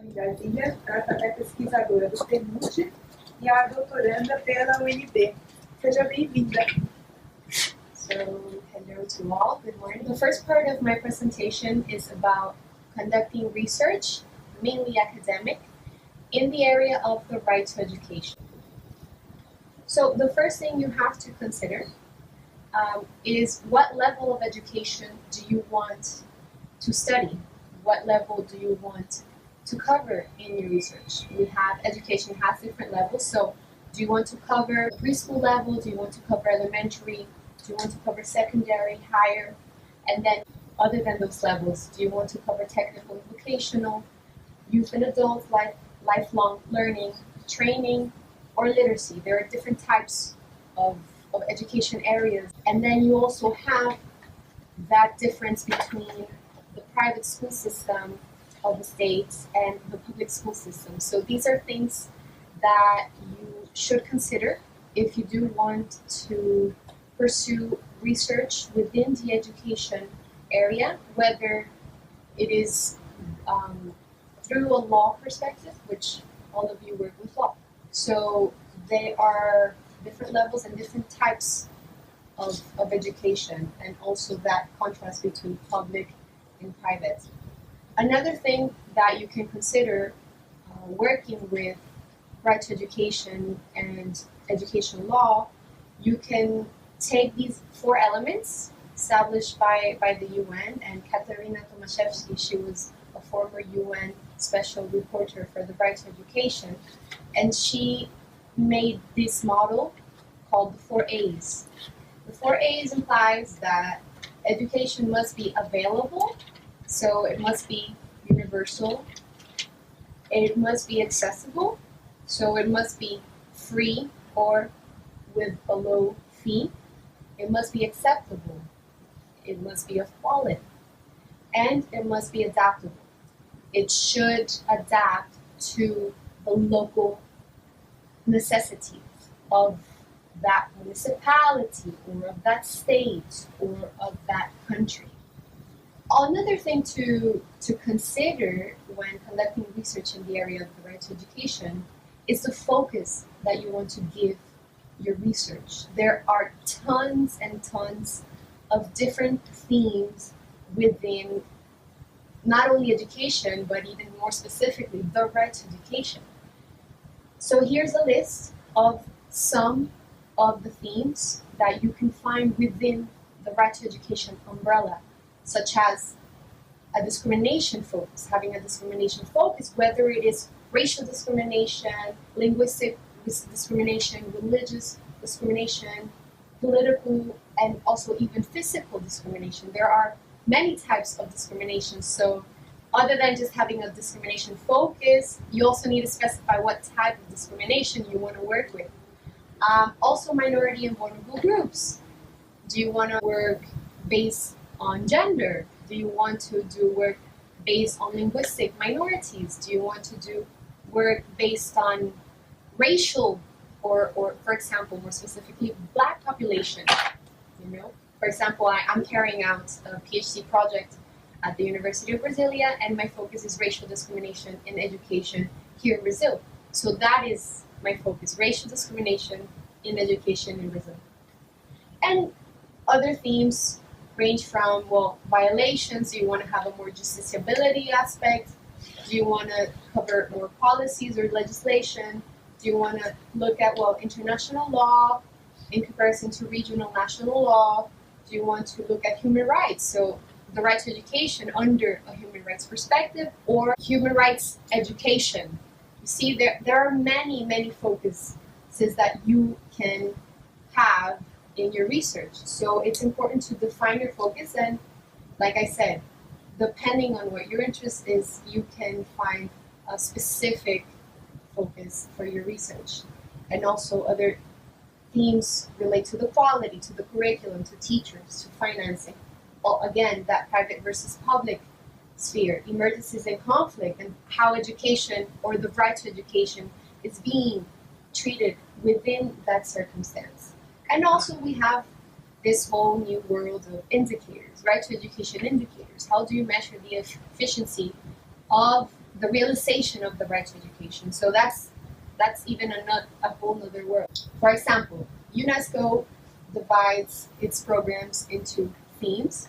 em Brasília, ela é pesquisadora do PNUD e a doutoranda pela UNB. Seja bem-vinda. So, hello to all, good morning. The first part of my presentation is about conducting research, mainly academic, in the area of the right to education. So the first thing you have to consider is what level of education do you want to study? What level do you want to cover in your research? We have education has different levels, so do you want to cover preschool level? Do you want to cover elementary? Do you want to cover secondary, higher? And then other than those levels, do you want to cover technical and vocational, youth and adult, lifelong learning, training, or literacy? There are different types of education areas. And then you also have that difference between the private school system of the states and the public school system. So these are things that you should consider if you do want to pursue research within the education area, whether it is through a law perspective, which all of you work with law. So there are different levels and different types of education, and also that contrast between public and private. Another thing that you can consider working with right to education and education law, you can take these 4 elements established by the UN, and Katarina Tomaszewski, she was a former UN special reporter for the right to education, and she made this model called the 4 A's. The 4 A's implies that education must be available, so it must be universal, it must be accessible, so it must be free or with a low fee, it must be acceptable, it must be of quality, and it must be adaptable. It should adapt to the local necessities of that municipality or of that state or of that country. Another thing to consider when conducting research in the area of the right to education is the focus that you want to give your research. There are tons and tons of different themes within not only education, but even more specifically, the right to education. So here's a list of some of the themes that you can find within the right to education umbrella, such as a discrimination focus, having a discrimination focus, whether it is racial discrimination, linguistic discrimination, religious discrimination, political, and also even physical discrimination. There are many types of discrimination, so other than just having a discrimination focus, you also need to specify what type of discrimination you want to work with. Also, minority and vulnerable groups. Do you want to work based on gender? Do you want to do work based on linguistic minorities? Do you want to do work based on racial or for example, more specifically, Black population? You know, for example, I'm carrying out a PhD project at the University of Brasilia, and my focus is racial discrimination in education here in Brazil. So that is my focus, racial discrimination in education in Brazil. And other themes range from, well, violations. Do you want to have a more justiciability aspect? Do you want to cover more policies or legislation? Do you want to look at, well, international law in comparison to regional national law? Do you want to look at human rights? So the right to education under a human rights perspective, or human rights education. You see, there are many focuses that you can have in your research. So it's important to define your focus, and like I said, depending on what your interest is, you can find a specific focus for your research. And also other themes relate to the quality, to the curriculum, to teachers, to financing. Well, again, that private versus public sphere, emergencies and conflict, and how education or the right to education is being treated within that circumstance. And also we have this whole new world of indicators, right to education indicators. How do you measure the efficiency of the realization of the right to education. So that's even a whole nother world. For example, UNESCO divides its programs into themes,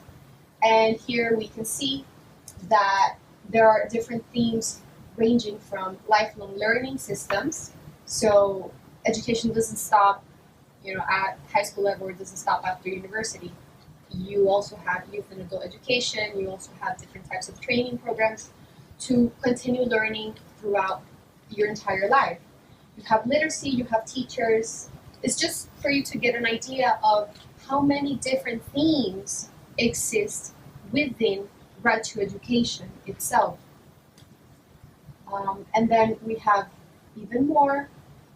and here we can see that there are different themes ranging from lifelong learning systems. So education doesn't stop, at high school level, it doesn't stop after university. You also have youth and adult education. You also have different types of training programs to continue learning throughout your entire life. You have literacy, you have teachers. It's just for you to get an idea of how many different themes exist within right to education itself. And then we have even more: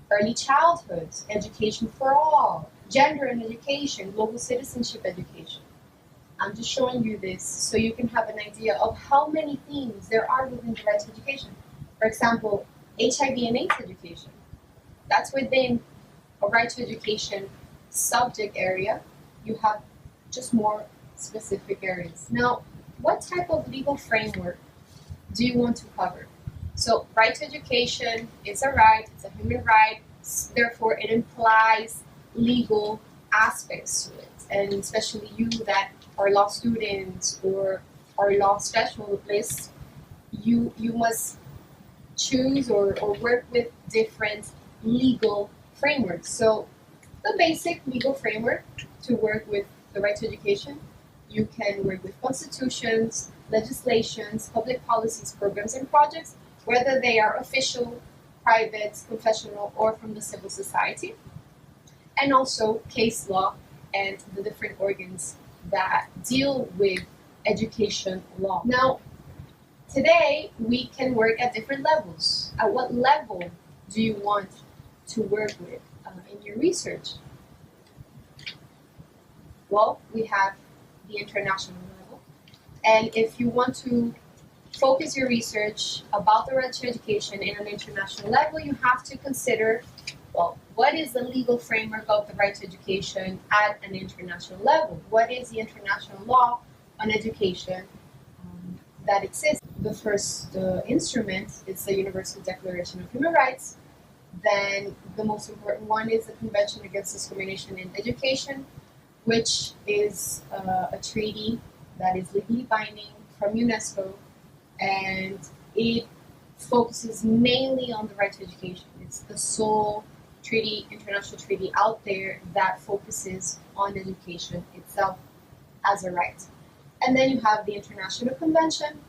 early childhood, education for all, gender and education, global citizenship education. I'm just showing you this so you can have an idea of how many themes there are within the right to education. For example, HIV and AIDS education. That's within a right to education subject area. You have just more specific areas. Now, what type of legal framework do you want to cover? So, right to education is a right, it's a human right, therefore it implies legal aspects to it. And especially you that are law students or are law specialists, you must choose or work with different legal frameworks. So the basic legal framework to work with the right to education, you can work with constitutions, legislations, public policies, programs, and projects, whether they are official, private, confessional, or from the civil society, and also case law and the different organs that deal with education law. Now, today we can work at different levels. At what level do you want to work with in your research? Well, we have the international level. And if you want to focus your research about the right to education in an international level, you have to consider, well, what is the legal framework of the right to education at an international level? What is the international law on education that exists? The first instrument is the Universal Declaration of Human Rights. Then the most important one is the Convention Against Discrimination in Education, which is a treaty that is legally binding from UNESCO, and it focuses mainly on the right to education. It's the sole international treaty out there that focuses on education itself as a right. And then you have the International Convention,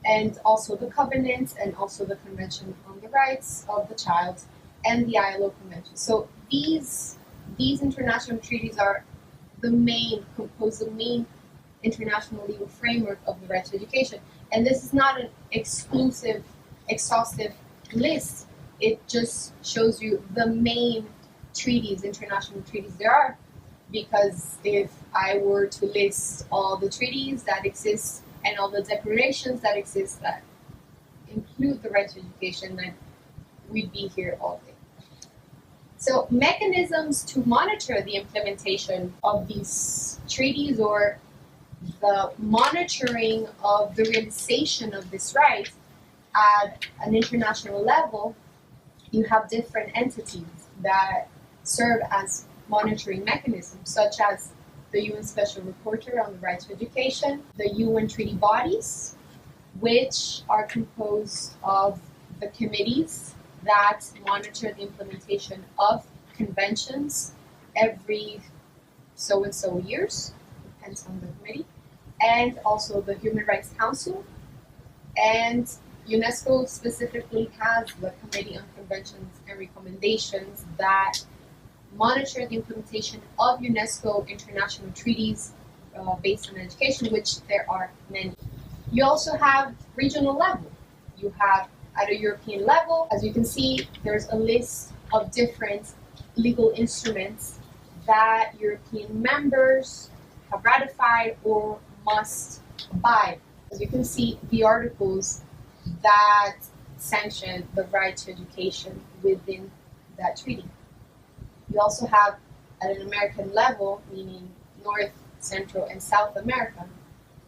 and also the Covenant, and also the Convention on the Rights of the Child, and the ILO Convention. So these international treaties are compose the main international legal framework of the right to education. And this is not an exhaustive list. It just shows you the main international treaties there are. Because if I were to list all the treaties that exist and all the declarations that exist that include the right to education, then we'd be here all day. So mechanisms to monitor the implementation of these treaties, or the monitoring of the realization of this right at an international level, you have different entities that serve as monitoring mechanisms, such as the UN Special Rapporteur on the Right to Education, the UN treaty bodies, which are composed of the committees that monitor the implementation of conventions every so-and-so years, depends on the committee, and also the Human Rights Council. And UNESCO specifically has the Committee on Conventions and Recommendations that monitor the implementation of UNESCO international treaties based on education, which there are many. You also have regional level. You have at a European level, as you can see, there's a list of different legal instruments that European members have ratified or must abide. As you can see, the articles that sanction the right to education within that treaty. You also have at an American level, meaning North, Central, and South America,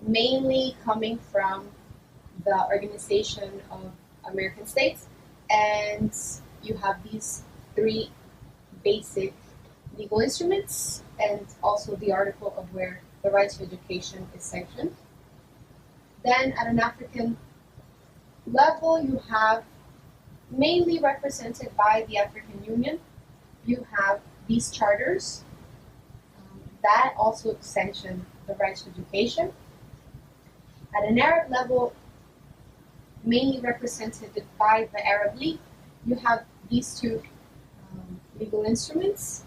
mainly coming from the Organization of American States, and you have these three basic legal instruments and also the article of where the right to education is sanctioned. Then at an African level, you have, mainly represented by the African Union, you have these charters that also sanction the right to education. At an Arab level, mainly represented by the Arab League, you have these two legal instruments.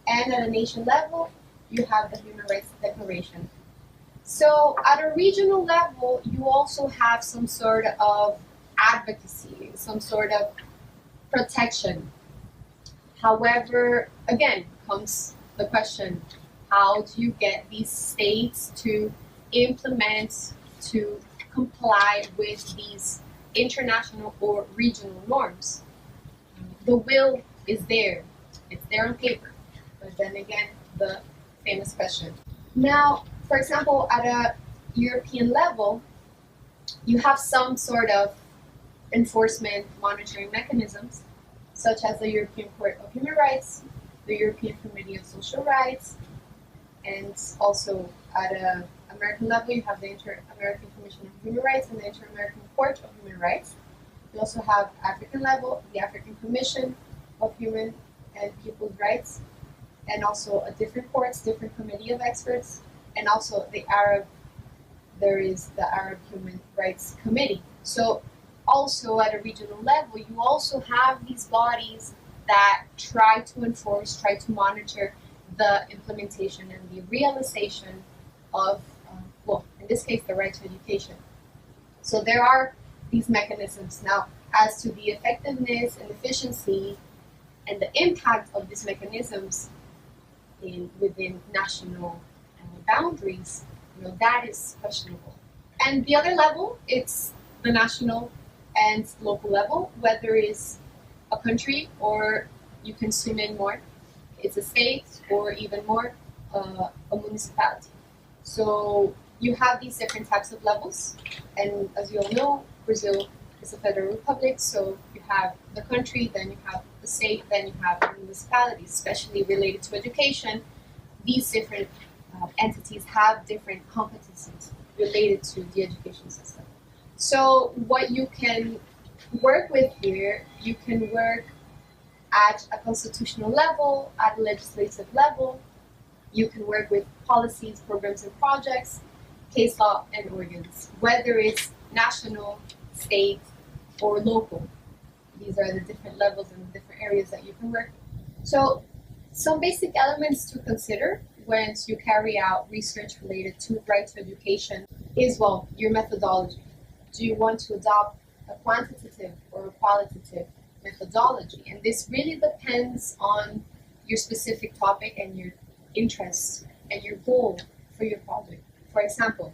And at a nation level, you have the Human Rights Declaration. So at a regional level, you also have some sort of advocacy, some sort of protection. However, again, comes the question, how do you get these states to implement, to comply with these international or regional norms? The will is there. It's there on paper. But then again, the famous question. Now, for example, at a European level, you have some sort of enforcement monitoring mechanisms, such as the European Court of Human Rights, the European Committee of Social Rights, and also at an American level, you have the Inter-American Commission on Human Rights and the Inter-American Court of Human Rights. You also have African level, the African Commission of Human and People's Rights, and also a different courts, different committee of experts, and also there is the Arab Human Rights Committee. So also at a regional level, you also have these bodies that try to enforce, try to monitor the implementation and the realization of, well, in this case, the right to education. So there are these mechanisms. Now, as to the effectiveness and efficiency and the impact of these mechanisms within national boundaries, that is questionable. And the other level, it's the national and local level, whether it's a country or you can zoom in more, it's a state or even more a municipality. So you have these different types of levels, and as you all know, Brazil is a federal republic, so you have the country, then you have the state, then you have the municipalities, especially related to education. These different entities have different competencies related to the education system. So what you can work with here, you can work at a constitutional level, at a legislative level. You can work with policies, programs, and projects, case law, and organs, whether it's national, state, or local. These are the different levels and the different areas that you can work with. So some basic elements to consider when you carry out research related to right to education is, well, your methodology. Do you want to adopt a quantitative or a qualitative methodology? And this really depends on your specific topic and your interests and your goal for your project. For example,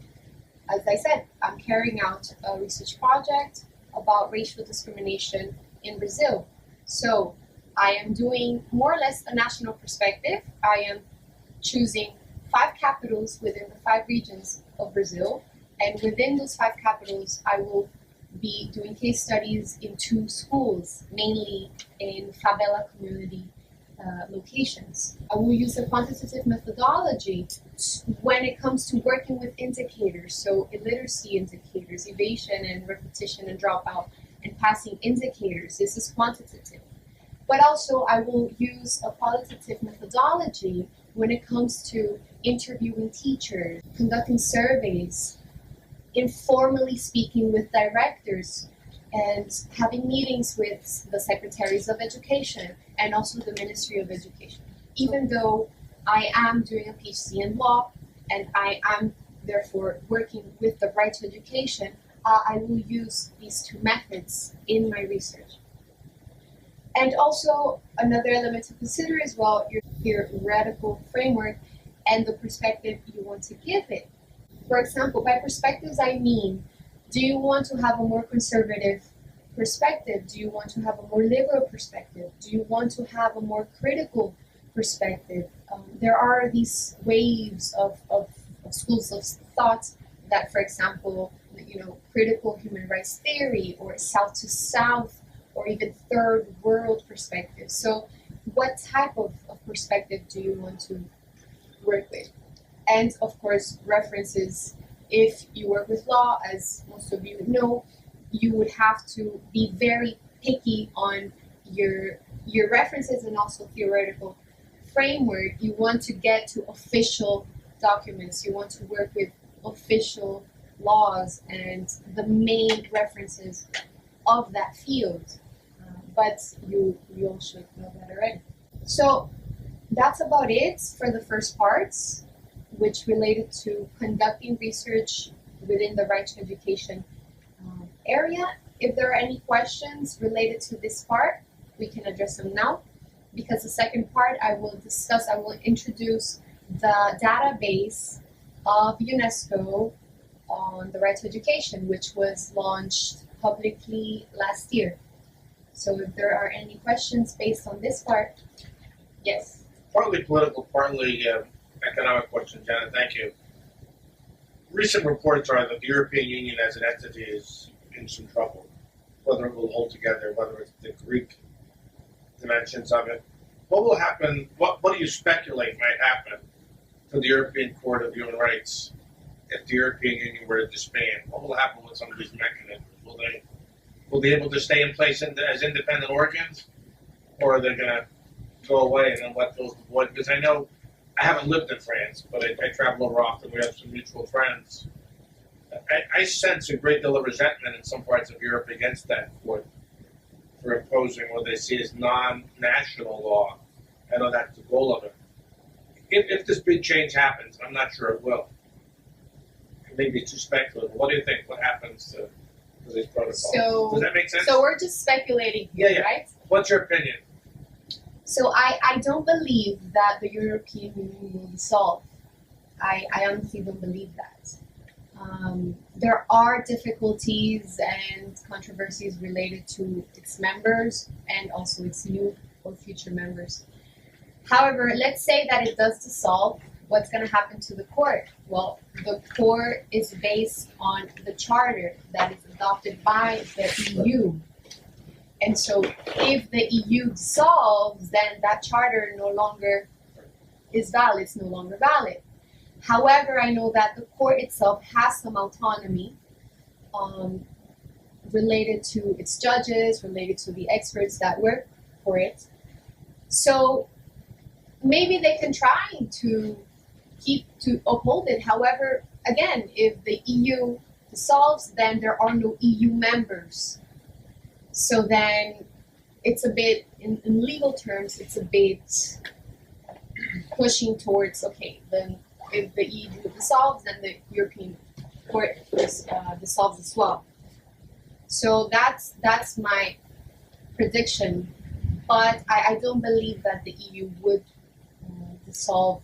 as I said, I'm carrying out a research project about racial discrimination in Brazil. So I am doing more or less a national perspective. I am choosing 5 capitals within the 5 regions of Brazil. And within those 5 capitals, I will be doing case studies in 2 schools, mainly in favela community locations. I will use a quantitative methodology when it comes to working with indicators, so illiteracy indicators, evasion and repetition and dropout, and passing indicators. This is quantitative. But also I will use a qualitative methodology when it comes to interviewing teachers, conducting surveys, informally speaking with directors, and having meetings with the secretaries of education and also the Ministry of Education. Even though I am doing a PhD in law and I am therefore working with the right to education, I will use these 2 methods in my research. And also another element to consider as well, your theoretical framework and the perspective you want to give it. For example, by perspectives I mean, do you want to have a more conservative perspective? Do you want to have a more liberal perspective? Do you want to have a more critical perspective? There are these waves of schools of thought that, for example, critical human rights theory or South to South or even third world perspective. So what type of perspective do you want to work with? And of course, references. If you work with law, as most of you know, you would have to be very picky on your references and also theoretical framework. You want to get to official documents. You want to work with official laws and the main references of that field. But you all should know that already. So that's about it for the first parts, which related to conducting research within the right to education area. If there are any questions related to this part, we can address them now, because the second part I will introduce the database of UNESCO on the right to education, which was launched publicly last year. So if there are any questions based on this part, yes. Partly political, partly economic question, Gianna, thank you. Recent reports are that the European Union as an entity is in some trouble, whether it will hold together, whether it's the Greek dimensions of it. What will happen, what do you speculate might happen to the European Court of Human Rights if the European Union were to disband? What will happen with some of these mechanisms? Will they be able to stay in place as independent organs, or are they going to go away and then let those void? Because I know, I haven't lived in France, but I travel over often. We have some mutual friends. I sense a great deal of resentment in some parts of Europe against that court for imposing what they see as non-national law. I know that's the goal of it. If this big change happens, I'm not sure it will. It may be too speculative. What do you think? What happens to these protocols? Does that make sense? So we're just speculating here, yeah. Right? What's your opinion? So I don't believe that the European Union will dissolve. I honestly don't believe that. There are difficulties and controversies related to its members and also its new or future members. However, let's say that it does dissolve. What's going to happen to the court? Well, the court is based on the charter that is adopted by the EU. And so if the EU dissolves, then that charter no longer is valid, it's no longer valid. However, I know that the court itself has some autonomy related to its judges, related to the experts that work for it. So maybe they can try to uphold it. However, again, if the EU dissolves, then there are no EU members. So then it's a bit, in legal terms, it's a bit pushing towards, okay, then if the EU dissolves, then the European Court dissolves as well. So that's my prediction. But I don't believe that the EU would dissolve,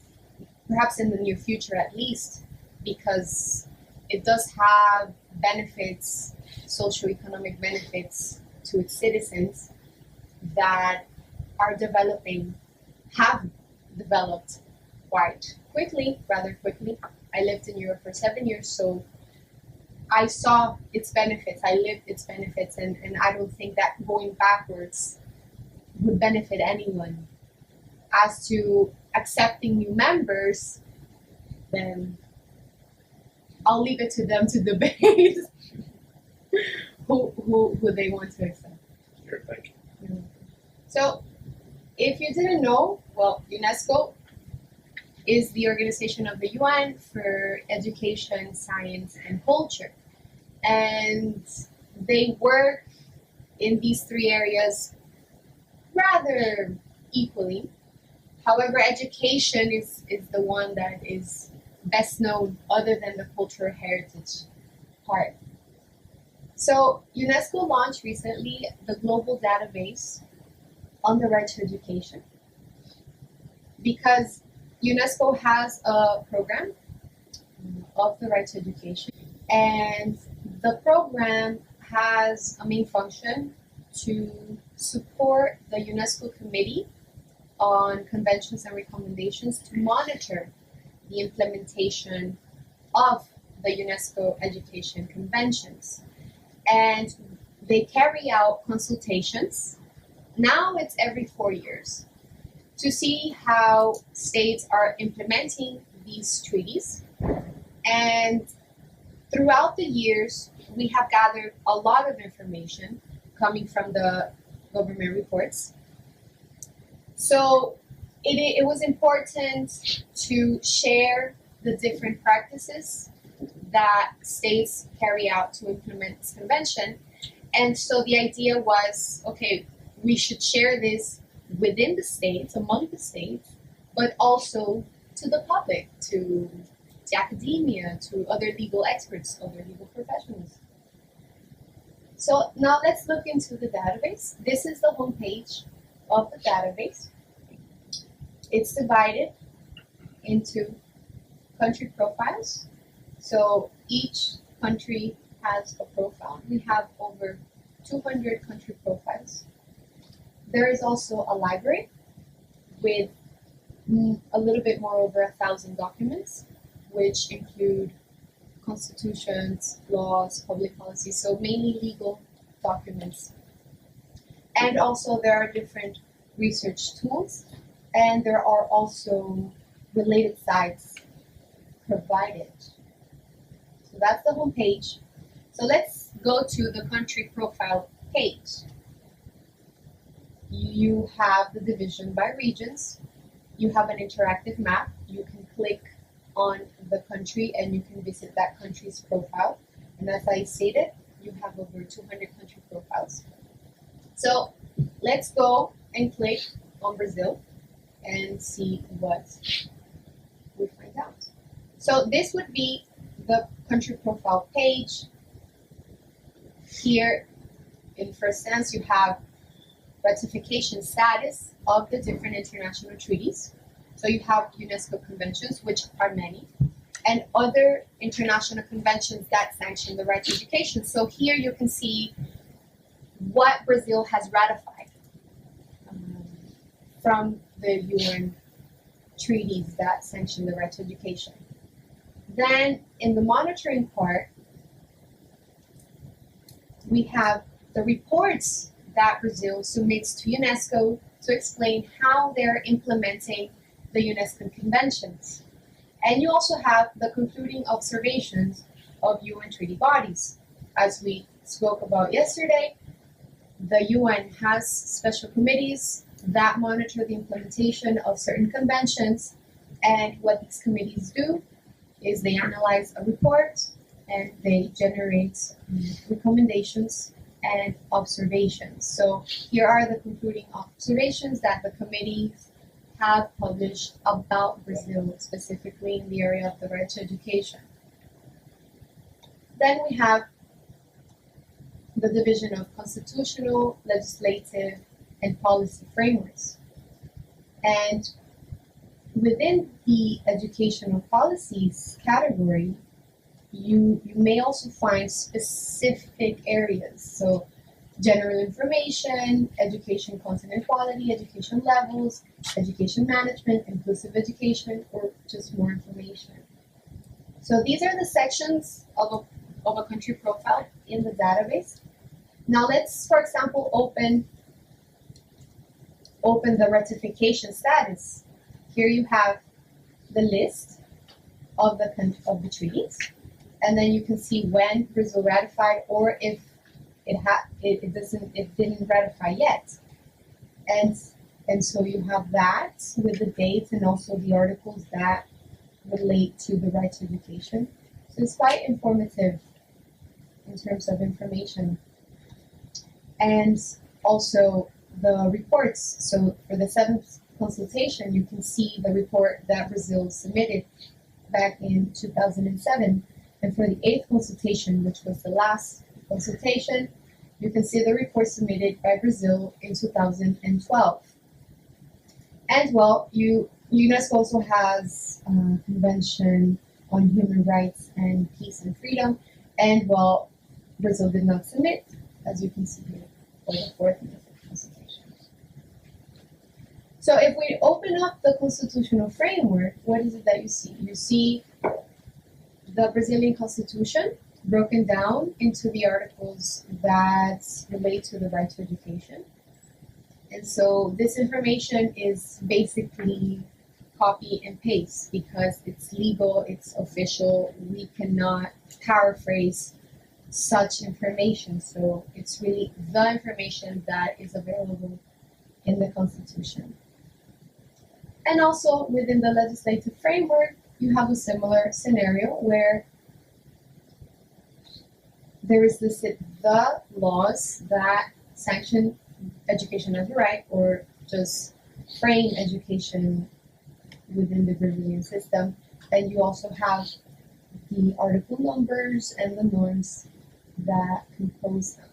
perhaps in the near future at least, because it does have benefits, socioeconomic benefits to its citizens that are have developed quite quickly, rather quickly. I lived in Europe for 7 years, so I saw its benefits, I lived its benefits, and I don't think that going backwards would benefit anyone. As to accepting new members, then I'll leave it to them to debate who they want to accept. Sure, thank you. So, if you didn't know, well, UNESCO is the organization of the UN for education, science, and culture. And they work in these three areas rather equally. However, education is the one that is best known other than the cultural heritage part. So UNESCO launched recently the Global Database on the right to education because UNESCO has a program of the right to education, and the program has a main function to support the UNESCO Committee on Conventions and Recommendations to monitor the implementation of the UNESCO Education Conventions. And they carry out consultations. Now it's every 4 years to see how states are implementing these treaties. And throughout the years, we have gathered a lot of information coming from the government reports. So it was important to share the different practices that states carry out to implement this convention. And so the idea was, okay, we should share this within the states, among the states, but also to the public, to academia, to other legal experts, other legal professionals. So now let's look into the database. This is the homepage of the database. It's divided into country profiles. So each country has a profile. We have over 200 country profiles. There is also a library with a little bit more over 1,000 documents, which include constitutions, laws, public policy, so mainly legal documents. And also there are different research tools, and there are also related sites provided. So that's the home page. So let's go to the country profile page. You have the division by regions. You have an interactive map. You can click on the country and you can visit that country's profile. And as I stated, you have over 200 country profiles. So let's go and click on Brazil and see what we find out. So this would be the country profile page. Here in first sense, you have ratification status of the different international treaties. So you have UNESCO conventions, which are many, and other international conventions that sanction the right to education. So here you can see what Brazil has ratified from the UN treaties that sanction the right to education. Then in the monitoring part, we have the reports that Brazil submits to UNESCO to explain how they're implementing the UNESCO conventions. And you also have the concluding observations of UN treaty bodies. As we spoke about yesterday, the UN has special committees that monitor the implementation of certain conventions, and what these committees do is they analyze a report and they generate recommendations and observations. So here are the concluding observations that the committees have published about Brazil, specifically in the area of the right to education. Then we have the division of constitutional, legislative, and policy frameworks. And within the educational policies category, you may also find specific areas. So general information, education content and quality, education levels, education management, inclusive education, or just more information. So these are the sections of a country profile in the database. Now let's, for example, open the ratification status. Here you have the list of the treaties, and then you can see when Brazil ratified, or if it didn't ratify yet. And so you have that with the dates and also the articles that relate to the right to education. So it's quite informative in terms of information. And also the reports. So for the 7th consultation, you can see the report that Brazil submitted back in 2007. And for the 8th consultation, which was the last consultation, you can see the report submitted by Brazil in 2012. And well, UNESCO also has a convention on human rights and peace and freedom. And well, Brazil did not submit, as you can see here, for the 4th and the 5th consultations. So if we open up the constitutional framework, what is it that you see? You see the Brazilian Constitution broken down into the articles that relate to the right to education. And so this information is basically copy and paste because it's legal, it's official, we cannot paraphrase such information. So it's really the information that is available in the Constitution. And also within the legislative framework, you have a similar scenario where there is listed the laws that sanction education as a right or just frame education within the Brazilian system. And you also have the article numbers and the norms that compose them.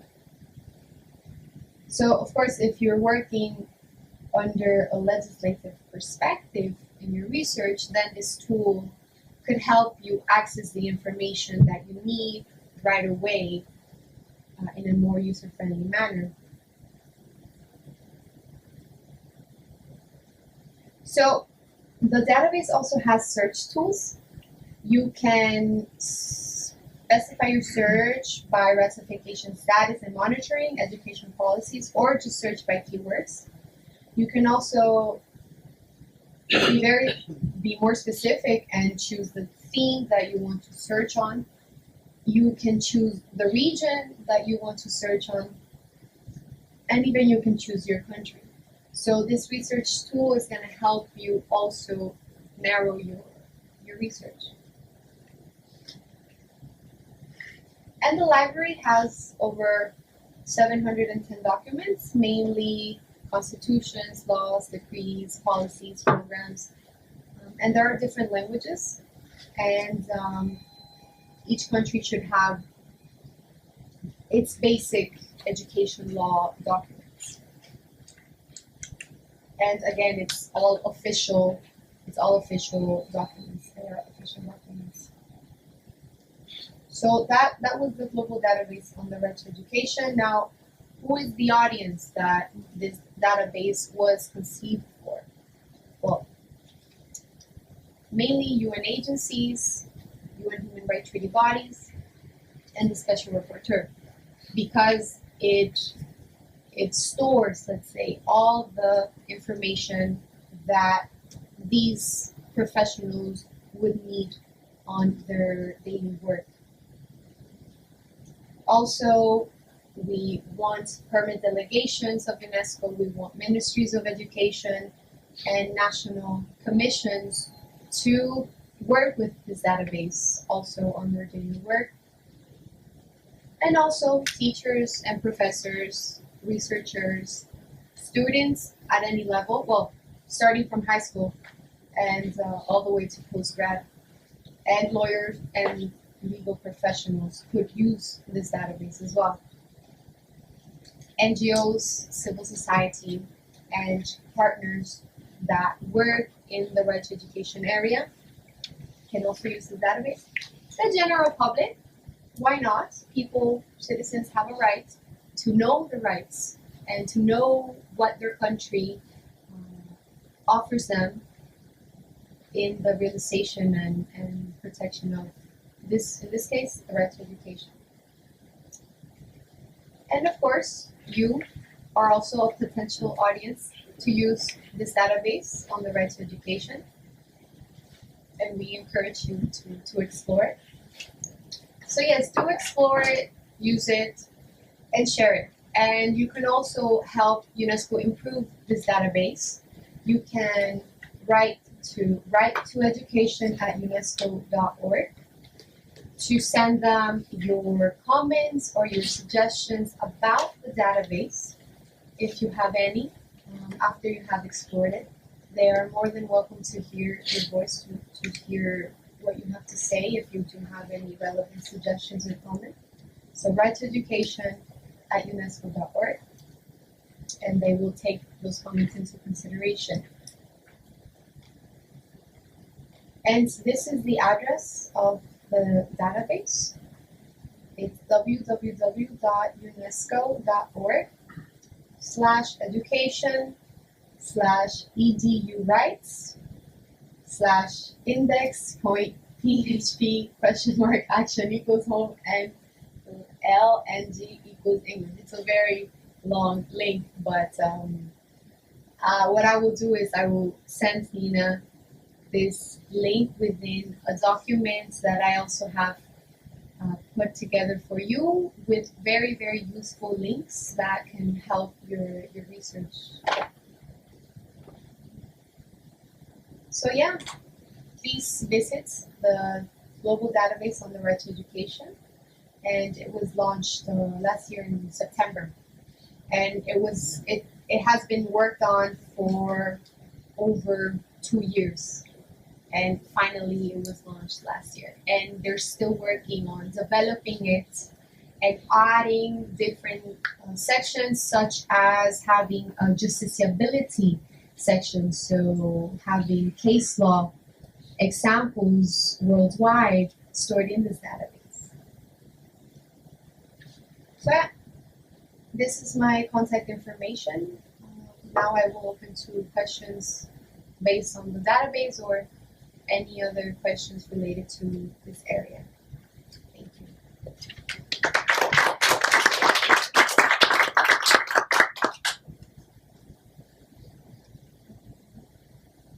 So of course, if you're working under a legislative perspective in your research, then this tool could help you access the information that you need right away in a more user-friendly manner. So the database also has search tools. You can specify your search by ratification status and monitoring, education policies, or just search by keywords. You can also be more specific and choose the theme that you want to search on. You can choose the region that you want to search on, and even you can choose your country. So this research tool is going to help you also narrow your research. And the library has over 710 documents, mainly constitutions, laws, decrees, policies, programs, and there are different languages, and each country should have its basic education law documents. And again, it's all official documents. They are official documents. So that was the global database on the right to education. Now, who is the audience that this database was conceived for? Well, mainly UN agencies, UN human rights treaty bodies, and the special rapporteur, because it stores, let's say, all the information that these professionals would need on their daily work. Also, we want permanent delegations of UNESCO, we want ministries of education and national commissions to work with this database also on their daily work. And also teachers and professors, researchers, students at any level, well, starting from high school and all the way to postgrad, and lawyers and legal professionals could use this database as well. NGOs, civil society, and partners that work in the right to education area can also use the database. The general public, why not? People, citizens have a right to know the rights and to know what their country offers them in the realization and protection of this, in this case, the right to education. And of course, you are also a potential audience to use this database on the right to education, and we encourage you to explore it. So yes, do explore it, use it, and share it. And you can also help UNESCO improve this database. You can write to education@unesco.org to send them your comments or your suggestions about the database, if you have any, after you have explored it. They are more than welcome to hear your voice, to hear what you have to say if you do have any relevant suggestions or comments. So write to education@unesco.org, and they will take those comments into consideration. And this is the address of the database. It's www.unesco.org/education/edu rights/index.php. PHP / action equals home, and LNG equals English. It's a very long link, but what I will do is I will send Nina this link within a document that I also have put together for you with very, very useful links that can help your research. So yeah, please visit the global database on the right to education, and it was launched last year in September, and it has been worked on for over 2 years. And finally, it was launched last year. And they're still working on developing it and adding different sections, such as having a justiciability section, so having case law examples worldwide stored in this database. So yeah, this is my contact information. Now I will open to questions based on the database or any other questions related to this area. Thank you.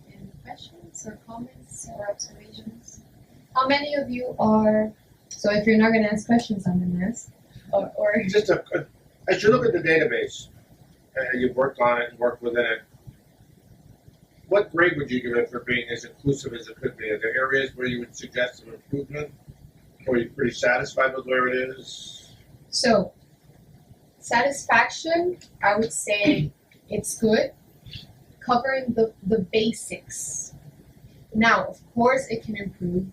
Any questions or comments or observations? How many of you are, so if you're not going to ask questions, I'm going to ask. Or Just as you look at the database, you've worked on it and worked within it, what grade would you give it for being as inclusive as it could be? Are there areas where you would suggest some improvement? Or are you pretty satisfied with where it is? So, satisfaction, I would say it's good, covering the basics. Now, of course, it can improve.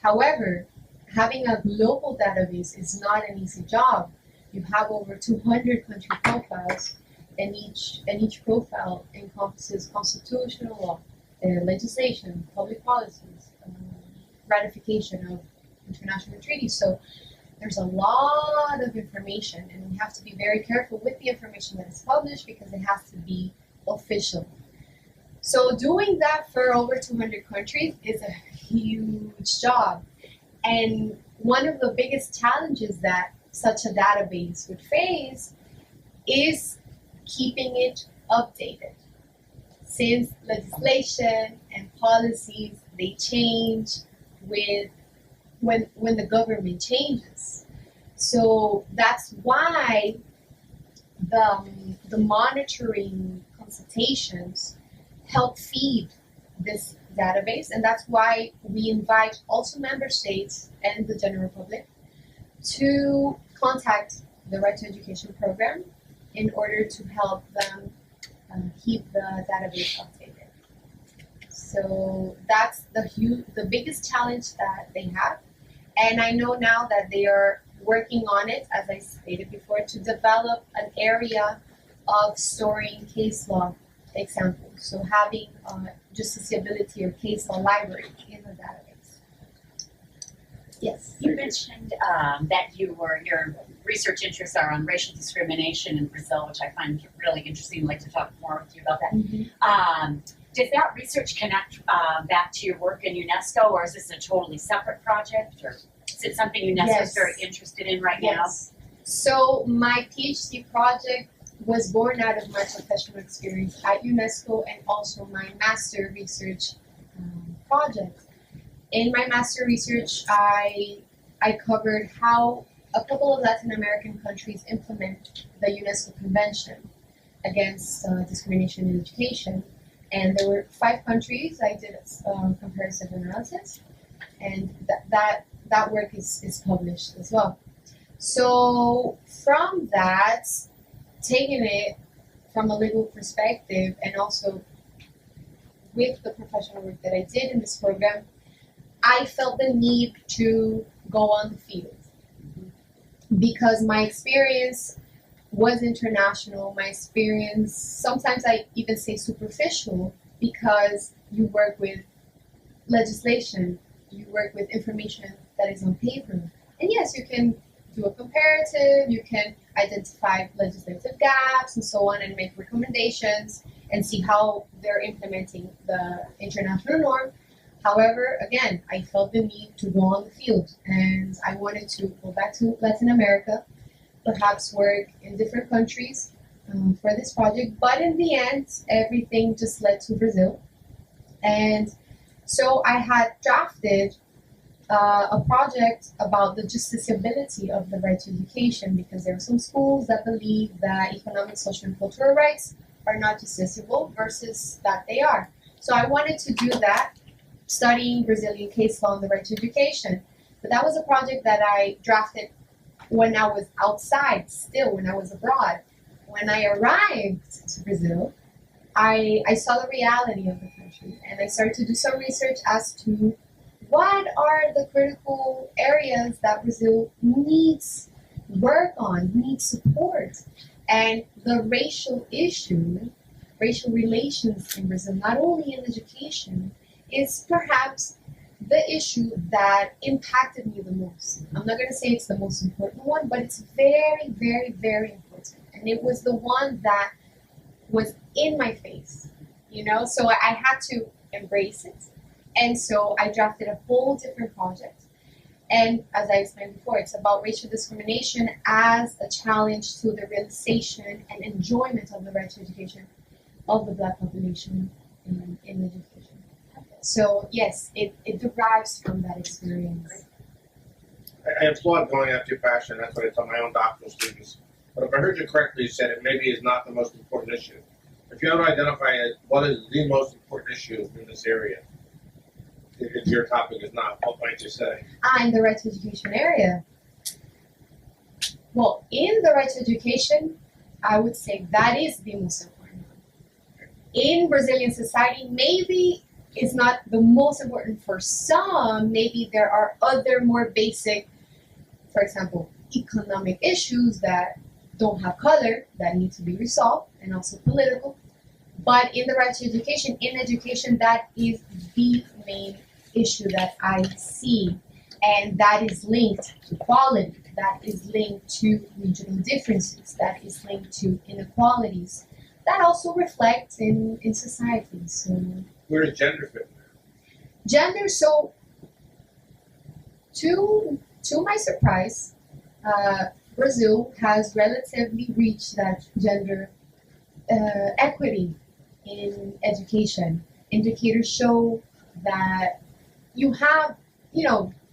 However, having a global database is not an easy job. You have over 200 country profiles, and each profile encompasses constitutional law, legislation, public policies, ratification of international treaties. So there's a lot of information, and we have to be very careful with the information that is published because it has to be official. So doing that for over 200 countries is a huge job. And one of the biggest challenges that such a database would face is keeping it updated. Since legislation and policies, they change with when the government changes. So that's why the monitoring consultations help feed this database, and that's why we invite also member states and the general public to contact the Right to Education program in order to help them keep the database updated. So that's the biggest challenge that they have, and I know now that they are working on it, as I stated before, to develop an area of storing case law examples. So having justiciability or case law library in the database. Yes. You mentioned that your research interests are on racial discrimination in Brazil, which I find really interesting. I'd like to talk more with you about that. Mm-hmm. Does that research connect back to your work in UNESCO, or is this a totally separate project, or is it something UNESCO is very interested in right now? So my PhD project was born out of my professional experience at UNESCO and also my master research project. In my master research, I covered how a couple of Latin American countries implement the UNESCO Convention against discrimination in education. And there were 5 countries. I did a comparative analysis, and that work is published as well. So from that, taking it from a legal perspective and also with the professional work that I did in this program, I felt the need to go on the field because my experience was international. My experience, sometimes I even say superficial, because you work with legislation, you work with information that is on paper. And yes, you can do a comparative, you can identify legislative gaps and so on and make recommendations and see how they're implementing the international norm. However, again, I felt the need to go on the field, and I wanted to go back to Latin America, perhaps work in different countries for this project. But in the end, everything just led to Brazil. And so I had drafted a project about the justiciability of the right to education, because there are some schools that believe that economic, social, and cultural rights are not justiciable versus that they are. So I wanted to do that, studying Brazilian case law on the right to education. But that was a project that I drafted when I was outside, still when I was abroad. When I arrived to Brazil, I saw the reality of the country, and I started to do some research as to what are the critical areas that Brazil needs work on, needs support. And the racial issue, racial relations in Brazil, not only in education, is perhaps the issue that impacted me the most. I'm not going to say it's the most important one, but it's very, very, very important. And it was the one that was in my face, you know? So I had to embrace it. And so I drafted a whole different project. And as I explained before, it's about racial discrimination as a challenge to the realization and enjoyment of the right to education of the Black population in education. So yes, it derives from that experience. I applaud going after your passion. That's what I tell my own doctoral students. But if I heard you correctly, you said it maybe is not the most important issue. If you have to identify what is the most important issue in this area, if your topic is not, what might you say? In the right to education area. Well, in the right to education, I would say that is the most important one. In Brazilian society, maybe it's not the most important for some. Maybe there are other more basic, for example, economic issues that don't have color that need to be resolved, and also political. But in the right to education, in education, that is the main issue that I see, and that is linked to quality, that is linked to regional differences, that is linked to inequalities, that also reflects in society. So Where does gender fit in there? Gender, so to my surprise, Brazil has relatively reached that gender equity in education. Indicators show that you have,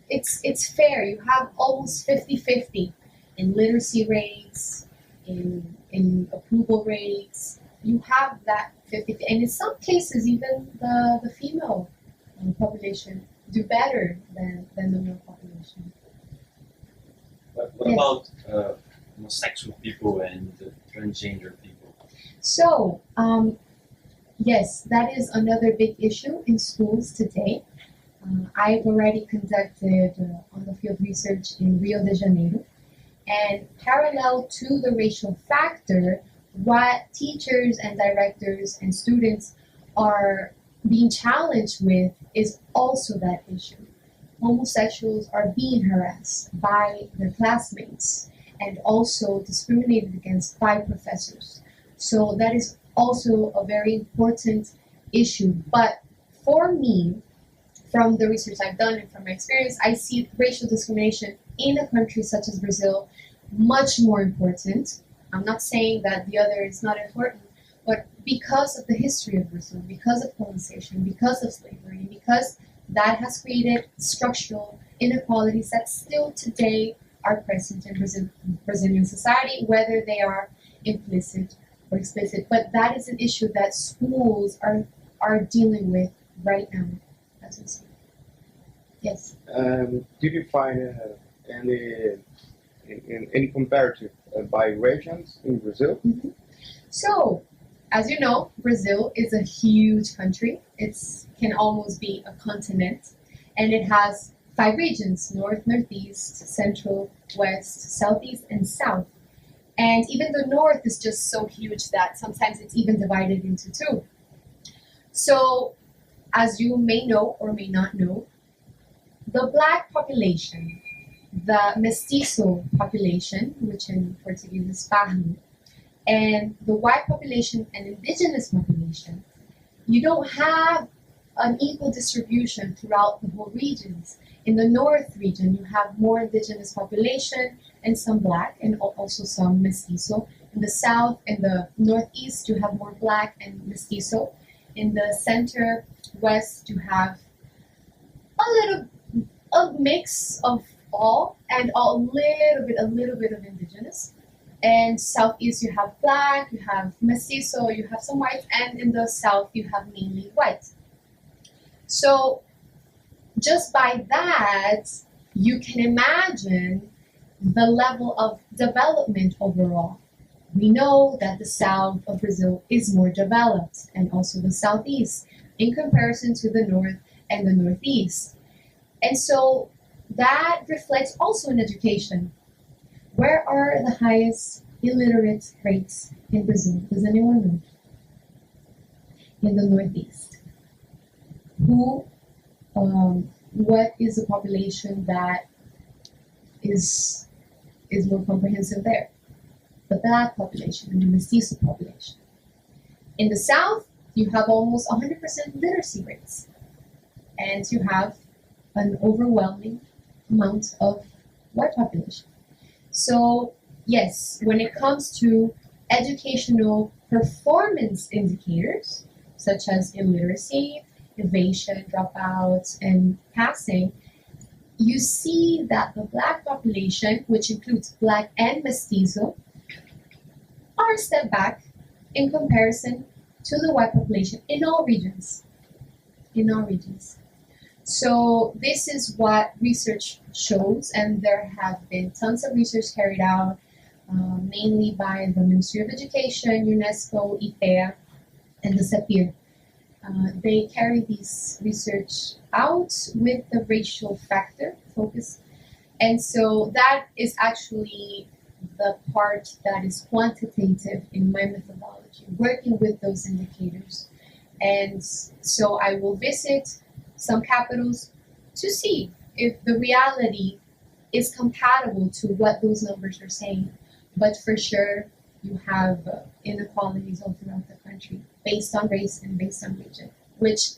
it's fair. You have almost 50-50 in literacy rates, in approval rates. You have that 50, and in some cases, even the female population do better than the male population. What about homosexual people and transgender people? So, yes, that is another big issue in schools today. I've already conducted on the field research in Rio de Janeiro, and parallel to the racial factor, what teachers and directors and students are being challenged with is also that issue. Homosexuals are being harassed by their classmates and also discriminated against by professors. So that is also a very important issue. But for me, from the research I've done and from my experience, I see racial discrimination in a country such as Brazil much more important. I'm not saying that the other is not important, but because of the history of Brazil, because of colonization, because of slavery, because that has created structural inequalities that still today are present in Brazilian society, whether they are implicit or explicit. But that is an issue that schools are dealing with right now, as we speak. Yes? Did you find any comparative by regions in Brazil? Mm-hmm. So, as you know, Brazil is a huge country. It can almost be a continent, and it has 5 regions: North, Northeast, Central, West, Southeast, and South. And even the North is just so huge that sometimes it's even divided into 2. So, as you may know or may not know, the Black population, the mestizo population, which in Portuguese is pardo, and the white population and indigenous population, you don't have unequal distribution throughout the whole regions. In the north region, you have more indigenous population and some black, and also some mestizo. In the south and the northeast, you have more black and mestizo. In the center west, you have a mix of all, and a little bit of indigenous. And southeast, you have black, you have mestizo, you have some white, and in the south, you have mainly white. So just by that, you can imagine the level of development overall. We know that the south of Brazil is more developed, and also the southeast, in comparison to the north and the northeast. And so that reflects also in education. Where are the highest illiterate rates in Brazil? Does anyone know? In the northeast. What is the population that is more comprehensive there? The black population and the mestizo population. In the south, you have almost 100% literacy rates, and you have an overwhelming amount of white population. So yes, when it comes to educational performance indicators, such as illiteracy, evasion, dropouts, and passing, you see that the black population, which includes black and mestizo, are a step back in comparison to the white population in all regions. In all regions. So this is what research shows, and there have been tons of research carried out, mainly by the Ministry of Education, UNESCO, IPEA, and the CEPIR. They carry this research out with the racial factor focus, and so that is actually the part that is quantitative in my methodology, working with those indicators. And so I will visit some capitals to see if the reality is compatible to what those numbers are saying. But for sure, you have inequalities all throughout the country based on race and based on region, which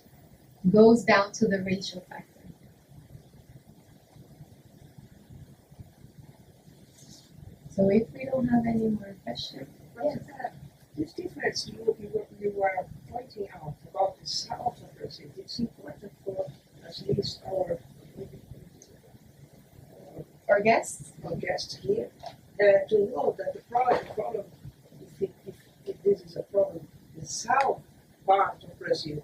goes down to the racial factor. So if we don't have any more questions, This difference you were pointing out about the south of Brazil, it's important for at least our guests? our guests here to know that the problem if this is a problem, the south part of Brazil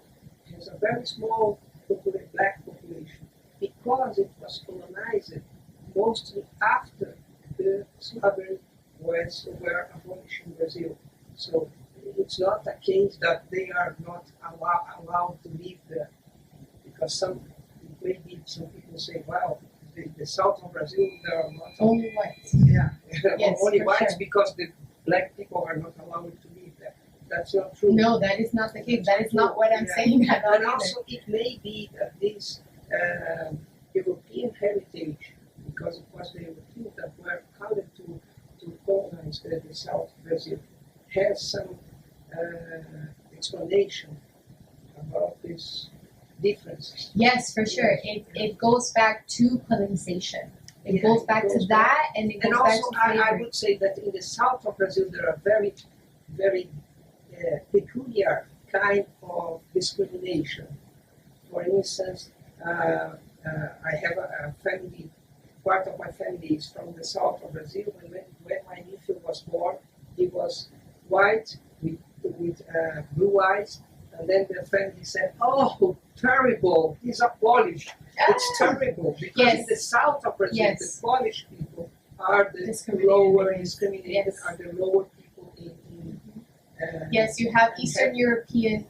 has a very small black population because it was colonized mostly after the slavery were abolished in Brazil. So it's not a case that they are not allowed to live there, because maybe some people say, well, the south of Brazil there are not Only whites. yeah Yes, only for whites sure. because the black people are not allowed to live there. That's not true. No, that is not the case. That is not what I'm saying at all And either. also, it may be that this European heritage, because it was the Europeans that were counted to colonize the south of Brazil, has some explanation about these differences. Yes, for sure. It goes back to colonization. It goes back to that, and it goes And back also, to I slavery. would say that in the south of Brazil, there are very, very peculiar kind of discrimination. For instance, I have a family, part of my family is from the south of Brazil. When my nephew was born, he was white with blue eyes, and then the family said, "Oh, terrible! He's a Polish. It's terrible because in the south of Brazil, the Polish people are the lower discriminated, are the lower people in yes, you have Eastern European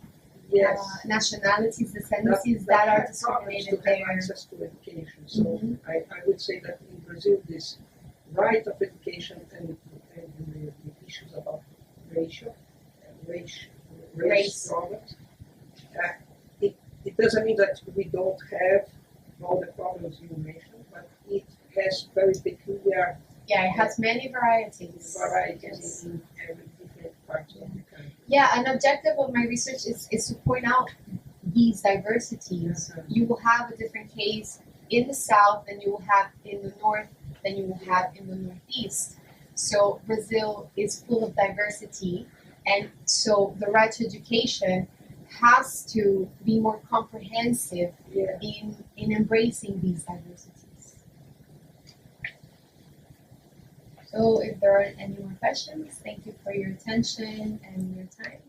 yes. nationalities, descendancies that are discriminated to have there. access to education. So I would say that in Brazil, this right of education and the issues about race problems, it doesn't mean that we don't have all the problems you mentioned, but it has very peculiar Yeah, it has many varieties. varieties in every different part of the country. Yeah, an objective of my research is to point out these diversities, you will have a different case in the south than you will have in the north than you will have in the northeast. So Brazil is full of diversity, and so the right to education has to be more comprehensive in embracing these diversities. So if there are any more questions, thank you for your attention and your time.